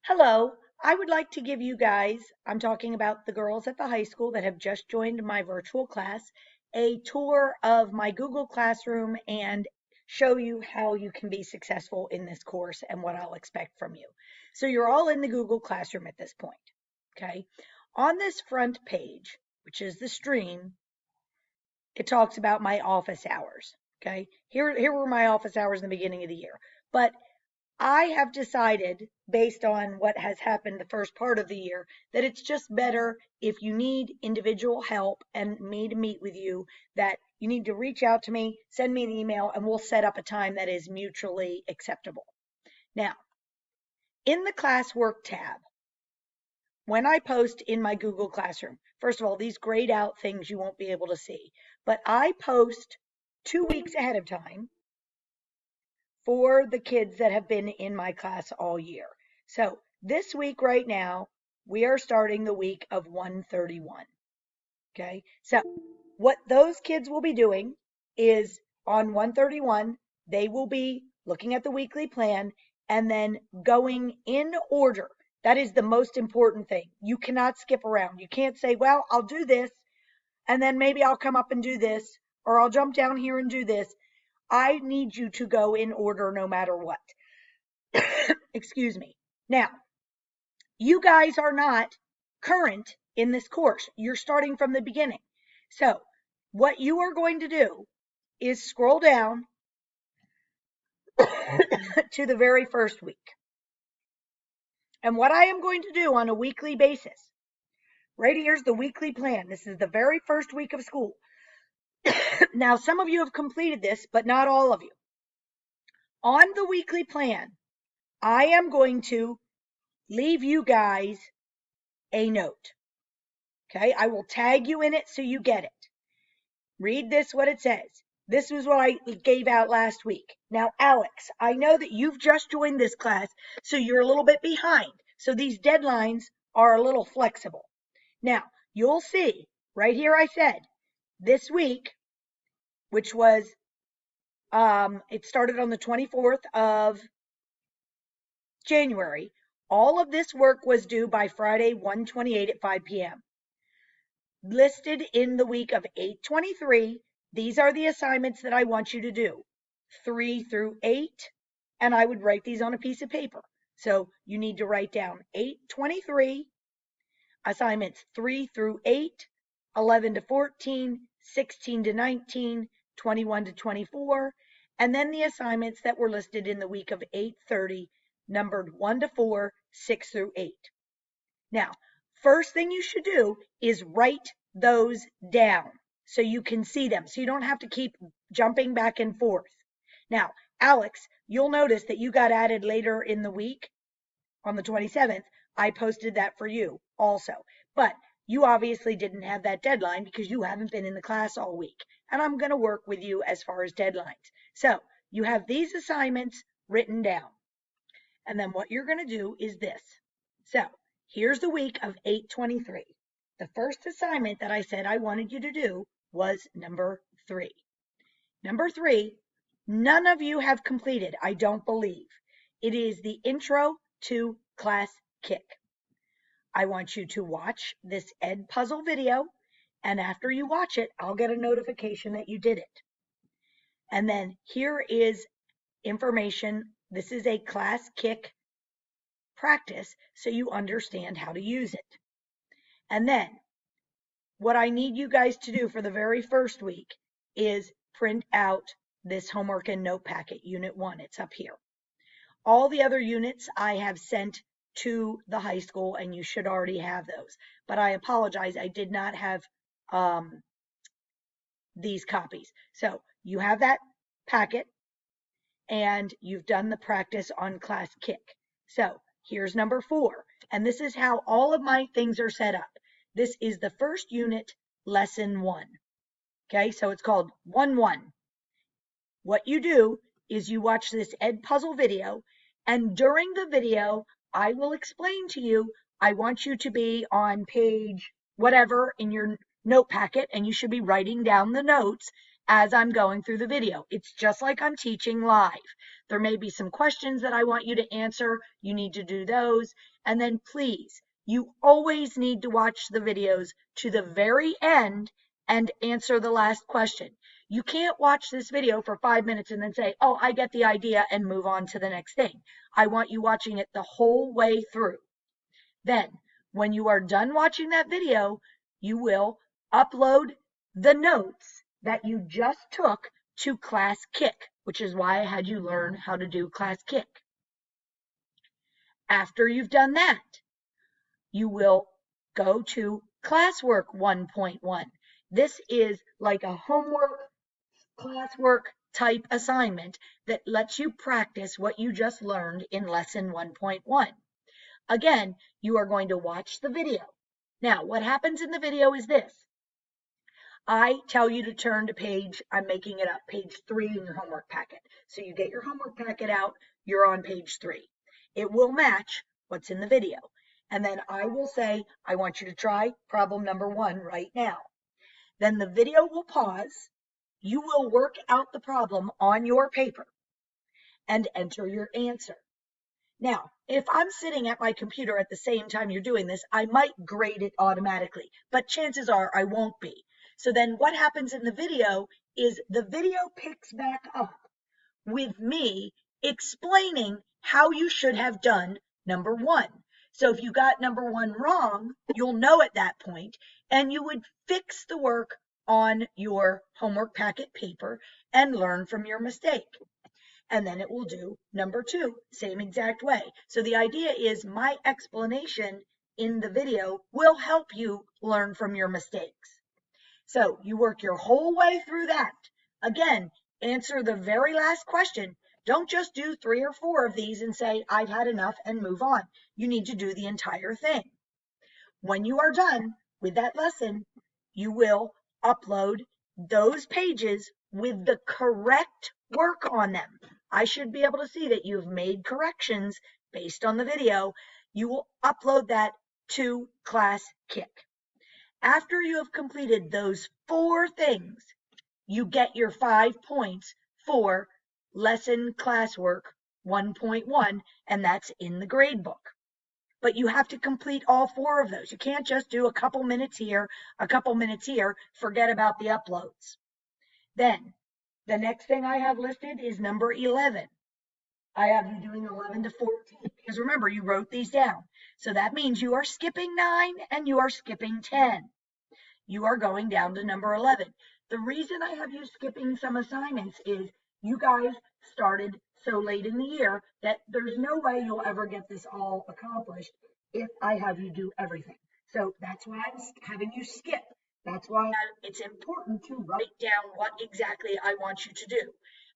Hello, I would like to give you guys, I'm talking about the girls at the high school that have just joined my virtual class, a tour of my Google Classroom and show you how you can be successful in this course and what I'll expect from you. So you're all in the Google Classroom at this point, okay? On this front page, which is the stream, it talks about my office hours, okay? Here were my office hours in the beginning of the year. But I have decided, based on what has happened the first part of the year, that it's just better if you need individual help and me to meet with you, that you need to reach out to me, send me an email, and we'll set up a time that is mutually acceptable. Now, in the Classwork tab, when I post in my Google Classroom, first of all, these grayed out things you won't be able to see, but I post 2 weeks ahead of time for the kids that have been in my class all year. So this week right now, we are starting the week of 131. Okay. So what those kids will be doing is on 131, they will be looking at the weekly plan and then going in order. That is the most important thing. You cannot skip around. You can't say, well, I'll do this and then maybe I'll come up and do this, or I'll jump down here and do this. I need you to go in order no matter what. Excuse me. Now, you guys are not current in this course. You're starting from the beginning. So what you are going to do is scroll down to the very first week. And what I am going to do on a weekly basis, right here's the weekly plan. This is the very first week of school. Now, some of you have completed this, but not all of you. On the weekly plan, I am going to leave you guys a note. Okay, I will tag you in it so you get it. Read this, what it says. This was what I gave out last week. Now, Alex, I know that you've just joined this class, so you're a little bit behind. So these deadlines are a little flexible. Now, you'll see right here I said this week, which was, it started on the 24th of January. All of this work was due by Friday, 1/28 at 5 p.m. Listed in the week of 8/23, these are the assignments that I want you to do, 3 through 8, and I would write these on a piece of paper. So you need to write down 8/23, assignments 3 through 8, 11 to 14, 16 to 19, 21 to 24, and then the assignments that were listed in the week of 8/30, numbered 1 to 4, 6 through 8. Now, first thing you should do is write those down so you can see them, so you don't have to keep jumping back and forth. Now, Alex, you'll notice that you got added later in the week on the 27th. I posted that for you also, but you obviously didn't have that deadline because you haven't been in the class all week, and I'm going to work with you as far as deadlines. So you have these assignments written down, and then what you're going to do is this. So here's the week of 8/23. The first assignment that I said I wanted you to do was number 3. Number 3, none of you have completed, I don't believe. It is the Intro to Class Kick. I want you to watch this Ed puzzle video, and after you watch it, I'll get a notification that you did it. And then here is information. This is a Class Kick practice so you understand how to use it. And then what I need you guys to do for the very first week is print out this homework and note packet, Unit 1. It's up here. All the other units I have sent to the high school, and you should already have those. But I apologize, I did not have these copies. So you have that packet, and you've done the practice on Class Kick. So here's number 4, and this is how all of my things are set up. This is the first unit, lesson 1. Okay, so it's called 1-1. What you do is you watch this Ed puzzle video, and during the video, I will explain to you, I want you to be on page whatever in your note packet, and you should be writing down the notes, as I'm going through the video. It's just like I'm teaching live. There may be some questions that I want you to answer. You need to do those. And then please, you always need to watch the videos to the very end and answer the last question. You can't watch this video for 5 minutes and then say, oh, I get the idea, and move on to the next thing. I want you watching it the whole way through. Then, when you are done watching that video, you will upload the notes that you just took to Class Kick, which is why I had you learn how to do Class Kick. After you've done that, you will go to Classwork 1.1. This is like a homework, classwork type assignment that lets you practice what you just learned in lesson 1.1. Again, you are going to watch the video. Now, what happens in the video is this. I tell you to turn to page, I'm making it up, page 3 in your homework packet. So you get your homework packet out, you're on page 3. It will match what's in the video. And then I will say, I want you to try problem number 1 right now. Then the video will pause. You will work out the problem on your paper and enter your answer. Now, if I'm sitting at my computer at the same time you're doing this, I might grade it automatically, but chances are I won't be. So then what happens in the video is the video picks back up with me explaining how you should have done number 1. So if you got number 1 wrong, you'll know at that point, and you would fix the work on your homework packet paper and learn from your mistake. And then it will do number 2, same exact way. So the idea is my explanation in the video will help you learn from your mistakes. So you work your whole way through that. Again, answer the very last question. Don't just do 3 or 4 of these and say, I've had enough, and move on. You need to do the entire thing. When you are done with that lesson, you will upload those pages with the correct work on them. I should be able to see that you've made corrections based on the video. You will upload that to Class Kick. After you have completed those 4 things, you get your 5 points for lesson classwork 1.1, and that's in the grade book. But you have to complete all 4 of those. You can't just do a couple minutes here, a couple minutes here, forget about the uploads. Then, the next thing I have listed is number 11. I have you doing 11 to 14, because remember, you wrote these down. So that means you are skipping 9 and you are skipping 10. You are going down to number 11. The reason I have you skipping some assignments is you guys started so late in the year that there's no way you'll ever get this all accomplished if I have you do everything. So that's why I'm having you skip. That's why it's important to write down what exactly I want you to do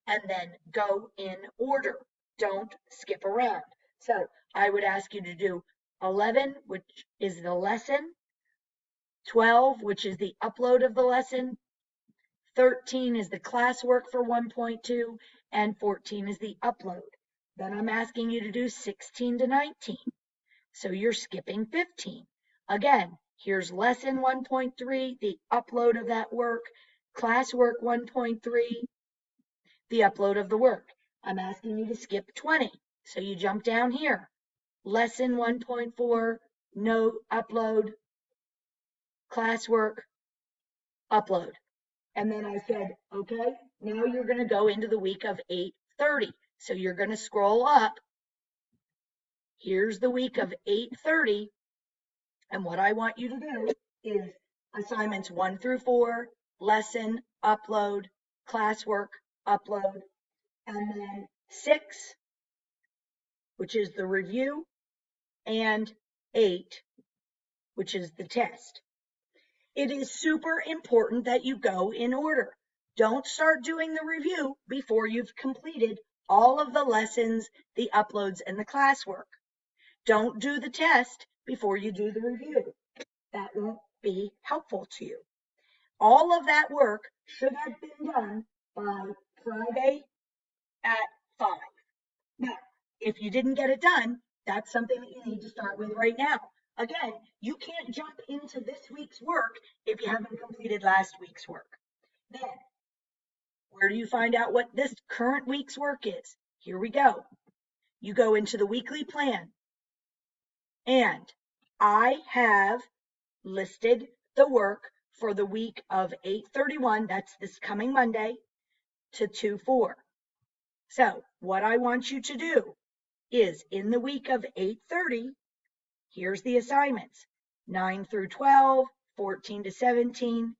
and then go in order. Don't skip around. So I would ask you to do 11, which is the lesson, 12, which is the upload of the lesson, 13 is the classwork for 1.2, and 14 is the upload. Then I'm asking you to do 16 to 19. So you're skipping 15. Again, here's lesson 1.3, the upload of that work, classwork 1.3, the upload of the work. I'm asking you to skip 20. So you jump down here. Lesson 1.4, no upload, classwork, upload. And then I said, okay, now you're going to go into the week of 8:30. So you're going to scroll up. Here's the week of 8:30. And what I want you to do is assignments 1 through 4, lesson, upload, classwork, upload, and then 6, which is the review, and 8, which is the test. It is super important that you go in order. Don't start doing the review before you've completed all of the lessons, the uploads, and the classwork. Don't do the test before you do the review. That won't be helpful to you. All of that work should have been done by Friday at 5. Now, if you didn't get it done, that's something that you need to start with right now. Again, you can't jump into this week's work if you haven't completed last week's work. Then, Where do you find out what this current week's work is? Here we go. You go into the weekly plan, and I have listed the work for the week of 8/31, that's this coming Monday, to 2/4. So what I want you to do is in the week of 8/30, here's the assignments: 9 through 12, 14 to 17,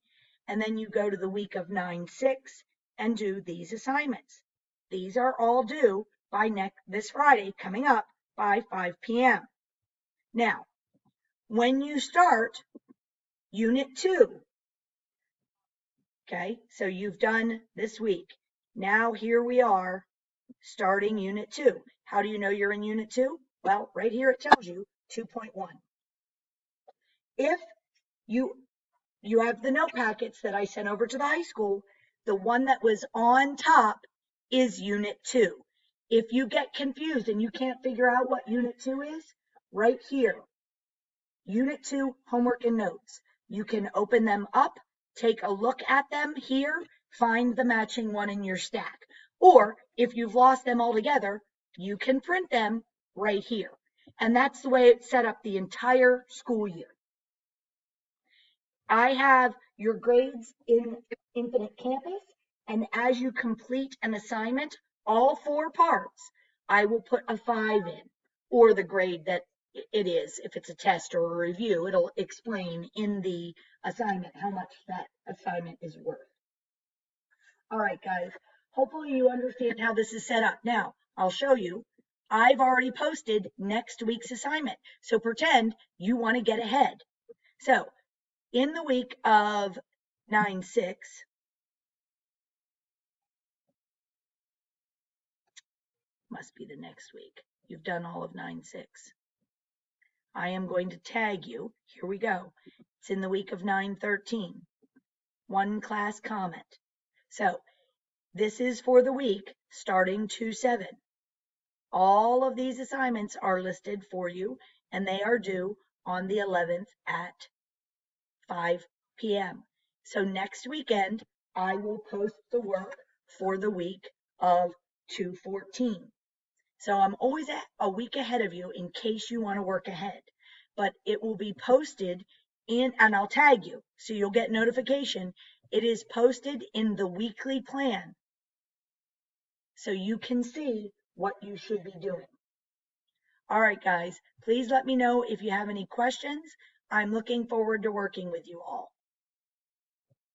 and then you go to the week of 9/6 and do these assignments. These are all due by this Friday coming up by 5 p.m. Now, when you start Unit 2, okay, so you've done this week. Now here we are starting Unit 2. How do you know you're in Unit 2? Well, right here it tells you 2.1. If you have the note packets that I sent over to the high school, the one that was on top is Unit 2. If you get confused and you can't figure out what Unit 2 is, right here, Unit 2 homework and notes. You can open them up, take a look at them here, find the matching one in your stack. Or if you've lost them altogether, you can print them right here. And that's the way it's set up the entire school year. I have your grades in Infinite Campus, and as you complete an assignment, all 4 parts, I will put a 5 in, or the grade that it is. If it's a test or a review, it'll explain in the assignment how much that assignment is worth. All right, guys, hopefully you understand how this is set up. Now, I'll show you. I've already posted next week's assignment, so pretend you want to get ahead. So, in the week of 9/6, must be the next week. You've done all of 9/6. I am going to tag you. Here we go. It's in the week of 9/13. One class comment. So this is for the week starting 2/7. All of these assignments are listed for you, and they are due on the 11th at 5 p.m. So next weekend, I will post the work for the week of 2/14. So I'm always a week ahead of you in case you want to work ahead. But it will be posted in, and I'll tag you so you'll get notification. It is posted in the weekly plan so you can see what you should be doing. All right, guys, please let me know if you have any questions. I'm looking forward to working with you all.